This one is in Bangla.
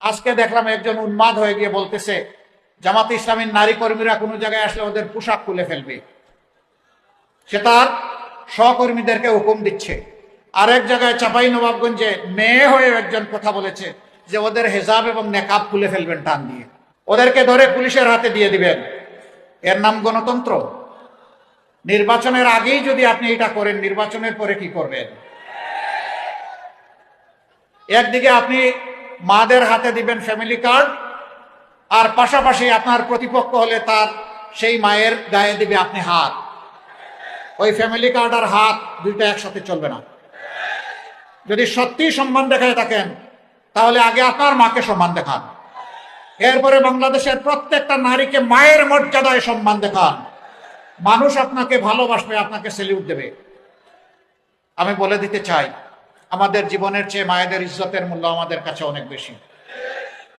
আজকে দেখলাম একজন উন্মাদ হয়ে গিয়ে বলতেছে জামাতে ইসলামীর নারী কর্মীরা কোনো জায়গায় আসলে ওদের পোশাক খুলে ফেলবে। সে তার সহকর্মীদেরকে হুকুম দিচ্ছে। আরেক জায়গায় চাঁপাই নবাবগঞ্জে মেয়ে হয়ে একজন কথা বলেছে যে ওদের হেজাব এবং নেকাব খুলে ফেলবেন টান দিয়ে, ওদেরকে ধরে পুলিশের হাতে দিয়ে দিবেন। এর নাম গণতন্ত্র? নির্বাচনের আগেই যদি আপনি এটা করেন, নির্বাচনের পরে কি করবেন? একদিকে আপনি মাদের হাতে দিবেন ফ্যামিলি কার্ড, আর পাশাপাশি আপনার প্রতিপক্ষ হলে তার সেই মায়ের গায়ে দিবে আপনি হাত। ওই ফ্যামিলি কার্ড আর হাত দুইটা একসাথে চলবে না। যদি সত্যি সম্মান দেখায় থাকেন তাহলে আগে আপনার মাকে সম্মান দেখান, এরপরে বাংলাদেশের প্রত্যেকটা নারীকে মায়ের মর্যাদায় সম্মান দেখান। মানুষ আপনাকে ভালোবাসবে, আপনাকে সেলিউট দেবে। আমি বলে দিতে চাই, আমাদের জীবনের চেয়ে মায়েদের ইজ্জতের মূল্য আমাদের কাছে অনেক বেশি।